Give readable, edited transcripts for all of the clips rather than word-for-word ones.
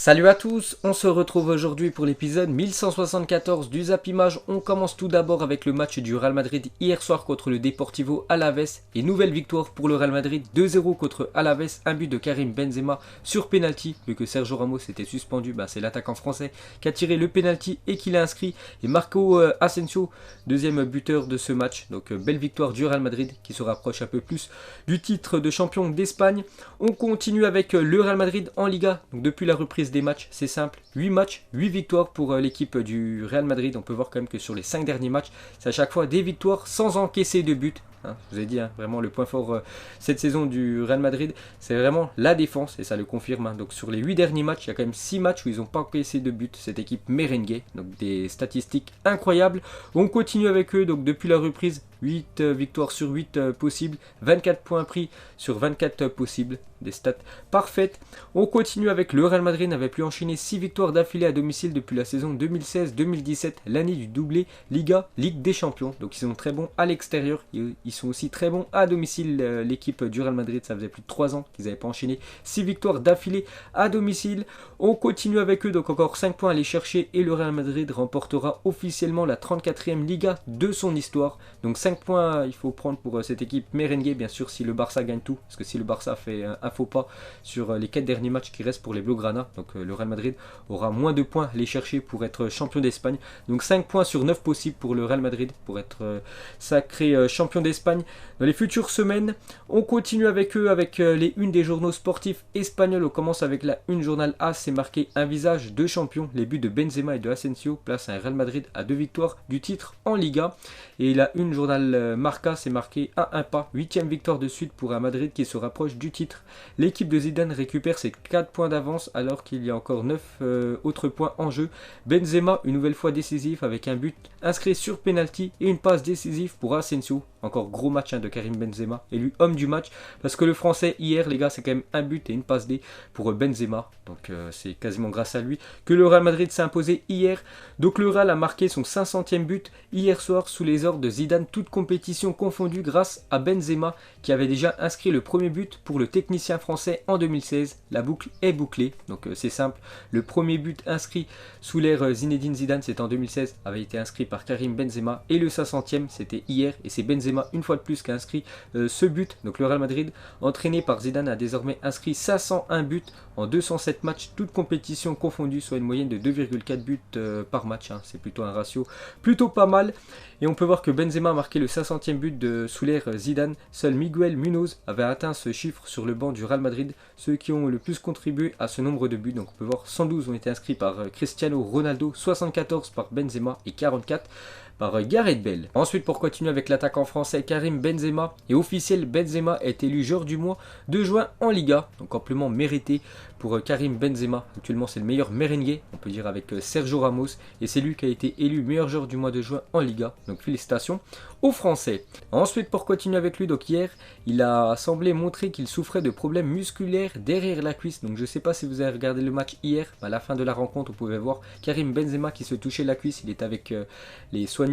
Salut à tous, on se retrouve aujourd'hui pour l'épisode 1174 du Zap Image. On commence tout d'abord avec le match du Real Madrid hier soir contre le Deportivo Alavés et nouvelle victoire pour le Real Madrid 2-0 contre Alavés, un but de Karim Benzema sur penalty, vu que Sergio Ramos était suspendu, c'est l'attaquant français qui a tiré le penalty et qui l'a inscrit, et Marco Asensio, deuxième buteur de ce match. Donc belle victoire du Real Madrid qui se rapproche un peu plus du titre de champion d'Espagne. On continue avec le Real Madrid en Liga, donc depuis la reprise des matchs, c'est simple, 8 matchs, 8 victoires pour l'équipe du Real Madrid. On peut voir quand même que sur les 5 derniers matchs, c'est à chaque fois des victoires sans encaisser de but. Je vous ai dit, vraiment le point fort cette saison du Real Madrid, c'est vraiment la défense, et ça le confirme. Donc sur les 8 derniers matchs, il y a quand même 6 matchs où ils n'ont pas encaissé de but, cette équipe merengue. Donc des statistiques incroyables. On continue avec eux, donc depuis la reprise, 8 victoires sur 8 possibles, 24 points pris sur 24 possibles, des stats parfaites. On continue avec le Real Madrid, n'avait plus enchaîné 6 victoires d'affilée à domicile depuis la saison 2016-2017, l'année du doublé Liga, Ligue des Champions. Donc ils sont très bons à l'extérieur, ils sont aussi très bons à domicile. L'équipe du Real Madrid, ça faisait plus de 3 ans qu'ils n'avaient pas enchaîné 6 victoires d'affilée à domicile. On continue avec eux, donc encore 5 points à aller chercher, et le Real Madrid remportera officiellement la 34e Liga de son histoire. Donc 5 points il faut prendre pour cette équipe merengue, bien sûr, si le Barça gagne tout, parce que si le Barça fait un faux pas sur les 4 derniers matchs qui restent pour les Blaugrana, donc le Real Madrid aura moins de points à les chercher pour être champion d'Espagne. Donc 5 points sur 9 possibles pour le Real Madrid pour être sacré champion d'Espagne dans les futures semaines. On continue avec eux, avec les unes des journaux sportifs espagnols. On commence avec la une journal A, c'est marqué un visage de champion. Les buts de Benzema et de Asensio placent un Real Madrid à 2 victoires du titre en Liga. Et la une journal Marca, c'est marqué un pas, 8e victoire de suite pour un Madrid qui se rapproche du titre. L'équipe de Zidane récupère ses 4 points d'avance alors qu'il y a encore 9 autres points en jeu. Benzema une nouvelle fois décisif avec un but inscrit sur penalty et une passe décisive pour Asensio. Encore gros match de Karim Benzema, élu homme du match, parce que le français hier, les gars, c'est quand même un but et une passe D pour Benzema. Donc c'est quasiment grâce à lui que le Real Madrid s'est imposé hier. Donc le Real a marqué son 500e but hier soir sous les ordres de Zidane, toute compétition confondue, grâce à Benzema qui avait déjà inscrit le premier but pour le technicien français en 2016. La boucle est bouclée, donc c'est simple. Le premier but inscrit sous l'ère Zinedine Zidane, c'était en 2016, avait été inscrit par Karim Benzema, et le 500e c'était hier, et c'est Benzema une fois de plus qui a inscrit ce but. Donc le Real Madrid, entraîné par Zidane, a désormais inscrit 501 buts en 207 matchs, toutes compétitions confondues, soit une moyenne de 2,4 buts par match. C'est plutôt un ratio plutôt pas mal. Et on peut voir que Benzema a marqué le 500e but sous l'ère Zidane. Seul Miguel Munoz avait atteint ce chiffre sur le banc du Real Madrid, ceux qui ont le plus contribué à ce nombre de buts. Donc on peut voir 112 ont été inscrits par Cristiano Ronaldo, 74 par Benzema et 44 par Gareth Bale. Ensuite, pour continuer avec l'attaquant français Karim Benzema, et officiel, Benzema est élu joueur du mois de juin en Liga, donc amplement mérité pour Karim Benzema. Actuellement, c'est le meilleur merengue, on peut dire, avec Sergio Ramos, et c'est lui qui a été élu meilleur joueur du mois de juin en Liga. Donc félicitations aux Français. Ensuite, pour continuer avec lui, donc hier, il a semblé montrer qu'il souffrait de problèmes musculaires derrière la cuisse. Donc je ne sais pas si vous avez regardé le match hier, à la fin de la rencontre, on pouvait voir Karim Benzema qui se touchait la cuisse. Il est avec les soigneurs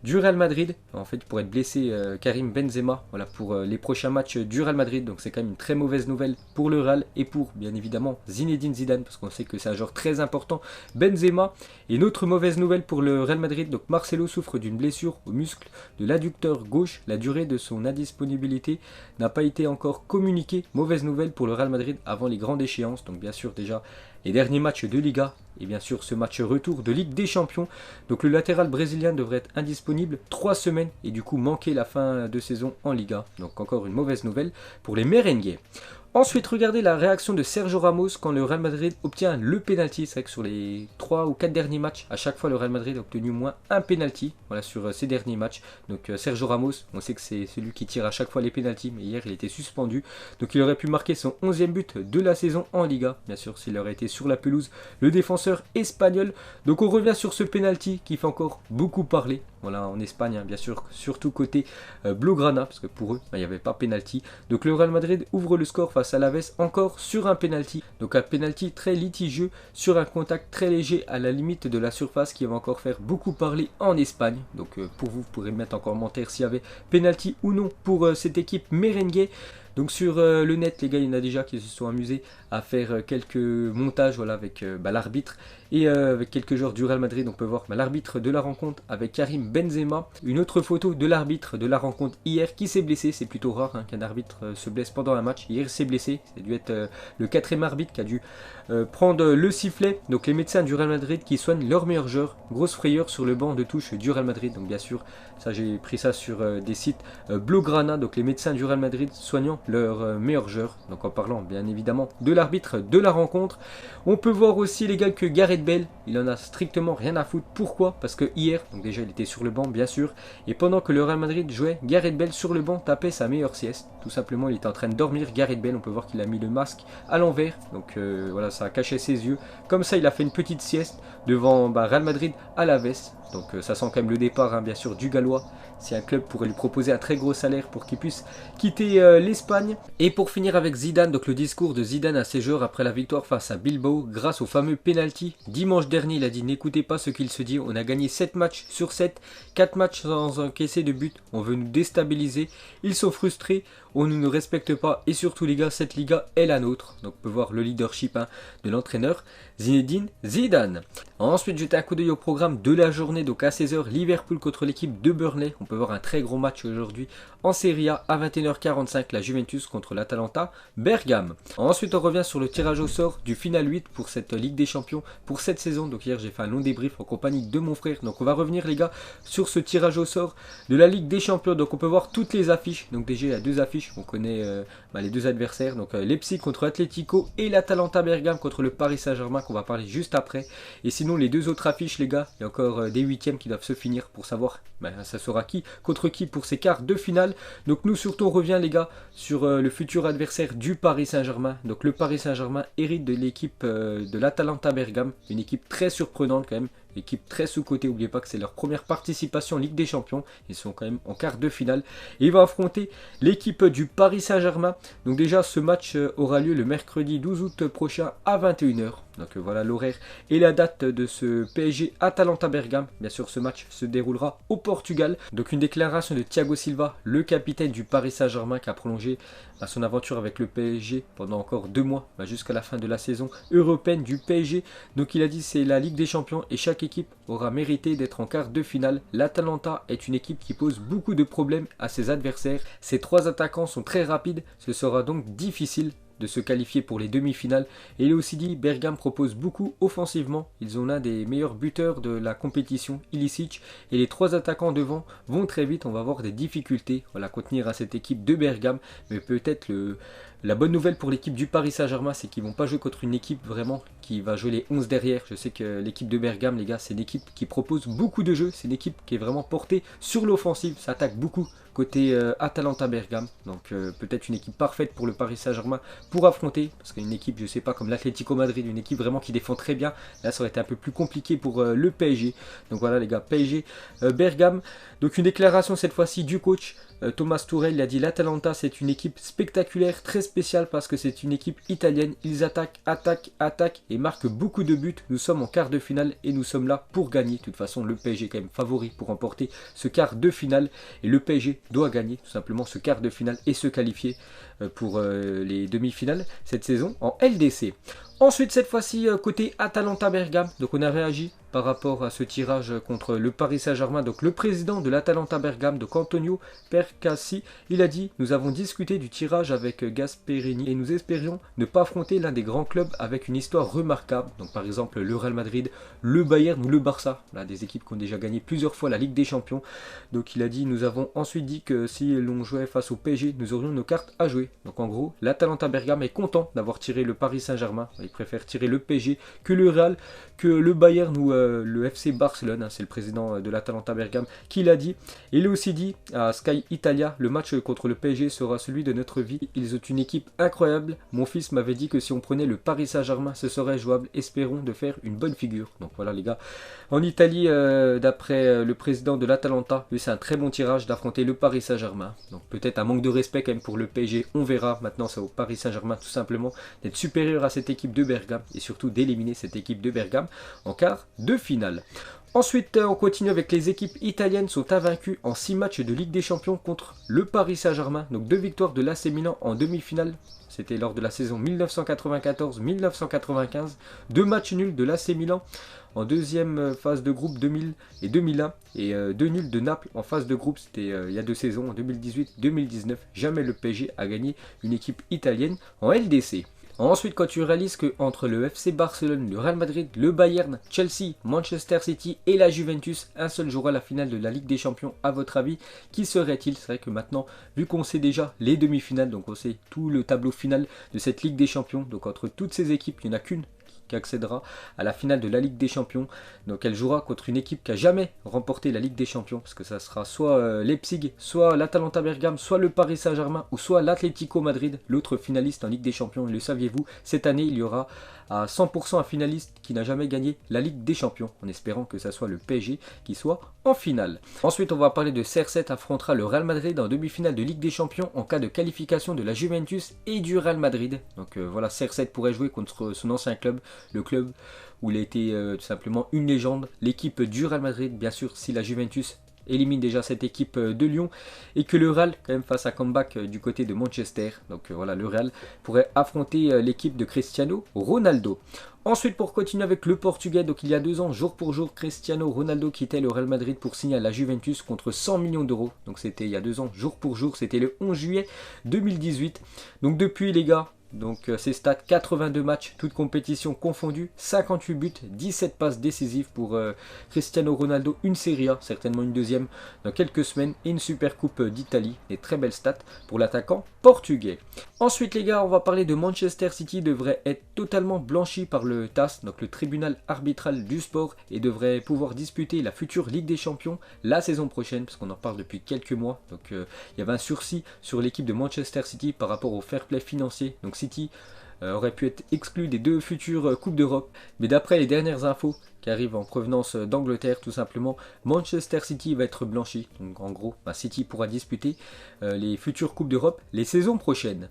du Real Madrid, en fait, pour être blessé, Karim Benzema, voilà, pour les prochains matchs du Real Madrid. Donc c'est quand même une très mauvaise nouvelle pour le Real et pour, bien évidemment, Zinedine Zidane, parce qu'on sait que c'est un joueur très important, Benzema. Et une autre mauvaise nouvelle pour le Real Madrid, donc Marcelo souffre d'une blessure au muscle de l'adducteur gauche. La durée de son indisponibilité n'a pas été encore communiquée. Mauvaise nouvelle pour le Real Madrid avant les grandes échéances. Donc bien sûr, déjà les derniers matchs de Liga et bien sûr ce match retour de Ligue des Champions. Donc le latéral brésilien devrait être indisponible 3 semaines et du coup manquer la fin de saison en Liga. Donc encore une mauvaise nouvelle pour les merengues. Ensuite, regardez la réaction de Sergio Ramos quand le Real Madrid obtient le penalty. C'est vrai que sur les 3 ou 4 derniers matchs, à chaque fois le Real Madrid a obtenu au moins un penalty, voilà, sur ces derniers matchs. Donc Sergio Ramos, on sait que c'est celui qui tire à chaque fois les penalties, mais hier il était suspendu. Donc il aurait pu marquer son 11e but de la saison en Liga, bien sûr s'il aurait été sur la pelouse, le défenseur espagnol. Donc on revient sur ce penalty qui fait encore beaucoup parler. Voilà, en Espagne, bien sûr, surtout côté Blaugrana, parce que pour eux, il n'y avait pas penalty. Donc le Real Madrid ouvre le score face à Alavés, encore sur un penalty. Donc un penalty très litigieux, sur un contact très léger à la limite de la surface, qui va encore faire beaucoup parler en Espagne. Donc pour vous, vous pourrez mettre en commentaire s'il y avait penalty ou non pour cette équipe merengue. Donc sur le net, les gars, il y en a déjà qui se sont amusés à faire quelques montages voilà, avec l'arbitre et avec quelques joueurs du Real Madrid. On peut voir l'arbitre de la rencontre avec Karim Benzema. Une autre photo de l'arbitre de la rencontre hier qui s'est blessé. C'est plutôt rare hein, qu'un arbitre se blesse pendant un match. Hier, il s'est blessé. Ça a dû être le quatrième arbitre qui a dû prendre le sifflet. Donc les médecins du Real Madrid qui soignent leurs meilleurs joueurs. Grosse frayeur sur le banc de touche du Real Madrid. Donc bien sûr, ça j'ai pris ça sur des sites Blaugrana. Donc les médecins du Real Madrid soignant leurs meilleurs joueurs. Donc en parlant bien évidemment de l'arbitre de la rencontre. On peut voir aussi les gars que Gareth Bale, il en a strictement rien à foutre. Pourquoi? Parce que hier, donc déjà il était sur le banc bien sûr. Et pendant que le Real Madrid jouait, Gareth Bale sur le banc tapait sa meilleure sieste. Tout simplement il était en train de dormir. Gareth Bale, on peut voir qu'il a mis le masque à l'envers. Donc voilà, ça a caché ses yeux. Comme ça il a fait une petite sieste devant Real Madrid à Alaves. Donc ça sent quand même le départ hein, bien sûr du Gallois. Si un club pourrait lui proposer un très gros salaire pour qu'il puisse quitter l'Espagne. Et pour finir avec Zidane, donc le discours de Zidane à ses joueurs après la victoire face à Bilbao grâce au fameux penalty. Dimanche dernier, il a dit n'écoutez pas ce qu'il se dit, on a gagné 7 matchs sur 7, 4 matchs sans encaisser de but, on veut nous déstabiliser, ils sont frustrés, on ne nous respecte pas et surtout les gars, cette Liga est la nôtre. Donc on peut voir le leadership hein, de l'entraîneur Zinedine Zidane. Ensuite, jeter un coup d'œil au programme de la journée, donc à 16h, Liverpool contre l'équipe de Burnley. On peut voir un très gros match aujourd'hui en Serie A à 21h45, la Juventus contre l'Atalanta Bergame. Ensuite, on revient sur le tirage au sort du Final 8 pour cette Ligue des Champions pour cette saison. Donc hier, j'ai fait un long débrief en compagnie de mon frère. Donc on va revenir les gars sur ce tirage au sort de la Ligue des Champions. Donc on peut voir toutes les affiches. Donc déjà, il y a deux affiches. On connaît les deux adversaires. Donc Leipzig contre Atlético et l'Atalanta Bergame contre le Paris Saint-Germain qu'on va parler juste après. Et sinon, les deux autres affiches les gars, il y a encore des huitièmes qui doivent se finir pour savoir ça sera qui contre qui pour ces quarts de finale. Donc nous surtout on revient les gars sur le futur adversaire du Paris Saint-Germain. Donc le Paris Saint-Germain hérite de l'équipe de l'Atalanta Bergame, une équipe très surprenante quand même. Équipe très sous-cotée, n'oubliez pas que c'est leur première participation en Ligue des Champions. Ils sont quand même en quart de finale. Et ils vont affronter l'équipe du Paris Saint-Germain. Donc déjà ce match aura lieu le mercredi 12 août prochain à 21h. Donc voilà l'horaire et la date de ce PSG Atalanta Bergame. Bien sûr ce match se déroulera au Portugal. Donc une déclaration de Thiago Silva, le capitaine du Paris Saint-Germain qui a prolongé son aventure avec le PSG pendant encore 2 mois jusqu'à la fin de la saison européenne du PSG. Donc il a dit c'est la Ligue des Champions et chaque équipe aura mérité d'être en quart de finale. L'Atalanta est une équipe qui pose beaucoup de problèmes à ses adversaires. Ses 3 attaquants sont très rapides, ce sera donc difficile de se qualifier pour les demi-finales. Et il a aussi dit Bergame propose beaucoup offensivement. Ils ont l'un des meilleurs buteurs de la compétition, Ilicic, et les 3 attaquants devant vont très vite. On va avoir des difficultés à contenir à cette équipe de Bergame, mais peut-être la bonne nouvelle pour l'équipe du Paris Saint-Germain, c'est qu'ils ne vont pas jouer contre une équipe vraiment qui va jouer les 11 derrière. Je sais que l'équipe de Bergame, les gars, c'est une équipe qui propose beaucoup de jeux. C'est une équipe qui est vraiment portée sur l'offensive. Ça attaque beaucoup côté Atalanta Bergame. Donc peut-être une équipe parfaite pour le Paris Saint-Germain pour affronter. Parce qu'une équipe, je sais pas, comme l'Atlético Madrid, une équipe vraiment qui défend très bien. Là, ça aurait été un peu plus compliqué pour le PSG. Donc voilà les gars, PSG Bergame. Donc une déclaration cette fois-ci du coach. Thomas Tuchel, il a dit l'Atalanta c'est une équipe spectaculaire, très spéciale parce que c'est une équipe italienne. Ils attaquent et marquent beaucoup de buts. Nous sommes en quart de finale et nous sommes là pour gagner. De toute façon, le PSG est quand même favori pour remporter ce quart de finale. Et le PSG doit gagner tout simplement ce quart de finale et se qualifier pour les demi-finales cette saison en LDC. Ensuite, cette fois-ci, côté Atalanta Bergame, donc on a réagi par rapport à ce tirage contre le Paris Saint-Germain. Donc le président de l'Atalanta Bergame, donc Antonio Percassi, il a dit « Nous avons discuté du tirage avec Gasperini et nous espérions ne pas affronter l'un des grands clubs avec une histoire remarquable. » Donc par exemple le Real Madrid, le Bayern ou le Barça, là, des équipes qui ont déjà gagné plusieurs fois la Ligue des Champions. Donc il a dit « Nous avons ensuite dit que si l'on jouait face au PSG, nous aurions nos cartes à jouer. » Donc en gros, l'Atalanta Bergame est content d'avoir tiré le Paris Saint-Germain. Il préfère tirer le PSG que le Real, que le Bayern ou le FC Barcelone. C'est le président de l'Atalanta Bergame qui l'a dit. Il a aussi dit à Sky Italia, le match contre le PSG sera celui de notre vie. Ils ont une équipe incroyable. Mon fils m'avait dit que si on prenait le Paris Saint-Germain, ce serait jouable. Espérons de faire une bonne figure. Donc voilà les gars. En Italie, d'après le président de l'Atalanta, c'est un très bon tirage d'affronter le Paris Saint-Germain. Donc peut-être un manque de respect quand même pour le PSG. On verra. Maintenant c'est au Paris Saint-Germain tout simplement d'être supérieur à cette équipe l'équipe de Bergame et surtout d'éliminer cette équipe de Bergame en quart de finale. Ensuite, on continue avec les équipes italiennes sont invaincues en 6 matchs de Ligue des Champions contre le Paris Saint-Germain. Donc 2 victoires de l'AC Milan en demi-finale. C'était lors de la saison 1994-1995. 2 matchs nuls de l'AC Milan en deuxième phase de groupe 2000 et 2001. Et 2 nuls de Naples en phase de groupe. C'était il y a 2 saisons, en 2018-2019. Jamais le PSG a gagné une équipe italienne en LDC. Ensuite, quand tu réalises que entre le FC Barcelone, le Real Madrid, le Bayern, Chelsea, Manchester City et la Juventus, un seul jouera la finale de la Ligue des Champions, à votre avis, qui serait-il? C'est vrai que maintenant, vu qu'on sait déjà les demi-finales, donc on sait tout le tableau final de cette Ligue des Champions, donc entre toutes ces équipes, il n'y en a qu'une qui accédera à la finale de la Ligue des Champions. Donc elle jouera contre une équipe qui n'a jamais remporté la Ligue des Champions, parce que ça sera soit Leipzig, soit l'Atalanta Bergame, soit le Paris Saint-Germain, ou soit l'Atlético Madrid, l'autre finaliste en Ligue des Champions. Et le saviez-vous, cette année il y aura à 100% un finaliste qui n'a jamais gagné la Ligue des Champions, en espérant que ça soit le PSG qui soit en finale. Ensuite, on va parler de CR7 affrontera le Real Madrid en demi-finale de Ligue des Champions en cas de qualification de la Juventus et du Real Madrid. Donc voilà, CR7 pourrait jouer contre son ancien club, le club où il a été tout simplement une légende, l'équipe du Real Madrid, bien sûr si la Juventus élimine déjà cette équipe de Lyon et que le Real quand même fasse un comeback du côté de Manchester. Donc voilà, le Real pourrait affronter l'équipe de Cristiano Ronaldo. Ensuite, pour continuer avec le Portugais, donc il y a 2 ans, jour pour jour, Cristiano Ronaldo quittait le Real Madrid pour signer à la Juventus contre 100 millions d'euros. Donc c'était il y a 2 ans, jour pour jour, c'était le 11 juillet 2018. Donc depuis les gars, donc ses stats, 82 matchs, toutes compétitions confondues, 58 buts, 17 passes décisives pour Cristiano Ronaldo, une Serie A, certainement une deuxième dans quelques semaines, et une super coupe d'Italie, des très belles stats pour l'attaquant portugais. Ensuite les gars, on va parler de Manchester City, devrait être totalement blanchi par le TAS, donc le tribunal arbitral du sport, et devrait pouvoir disputer la future Ligue des Champions la saison prochaine, parce qu'on en parle depuis quelques mois. Donc il y avait un sursis sur l'équipe de Manchester City par rapport au fair play financier. Donc City aurait pu être exclu des 2 futures Coupes d'Europe, mais d'après les dernières infos qui arrivent en provenance d'Angleterre, tout simplement, Manchester City va être blanchi. Donc en gros, City pourra disputer les futures Coupes d'Europe les saisons prochaines.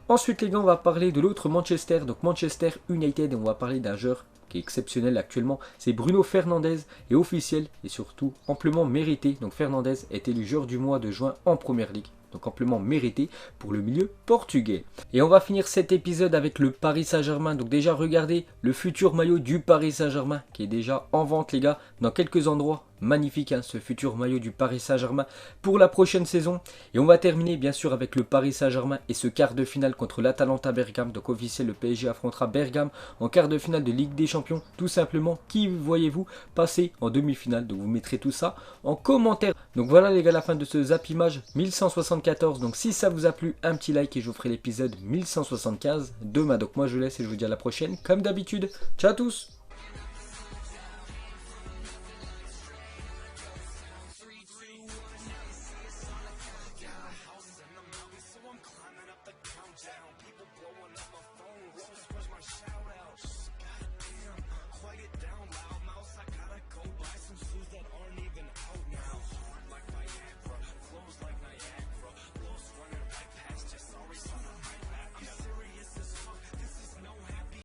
Ensuite les gars, on va parler de l'autre Manchester, donc Manchester United, et on va parler d'un joueur qui est exceptionnel actuellement, c'est Bruno Fernandes, et officiel et surtout amplement mérité. Donc Fernandes est élu joueur du mois de juin en Première Ligue. Donc amplement mérité pour le milieu portugais. Et on va finir cet épisode avec le Paris Saint-Germain. Donc déjà regardez le futur maillot du Paris Saint-Germain qui est déjà en vente les gars dans quelques endroits. Magnifique ce futur maillot du Paris Saint-Germain pour la prochaine saison. Et on va terminer bien sûr avec le Paris Saint-Germain et ce quart de finale contre l'Atalanta Bergame. Donc officiel, le PSG affrontera Bergame en quart de finale de Ligue des Champions. Tout simplement, qui voyez-vous passer en demi-finale? Donc vous mettrez tout ça en commentaire. Donc voilà les gars, la fin de ce Zap Image 1174. Donc si ça vous a plu, un petit like et je vous ferai l'épisode 1175 demain. Donc moi je vous laisse et je vous dis à la prochaine comme d'habitude. Ciao à tous.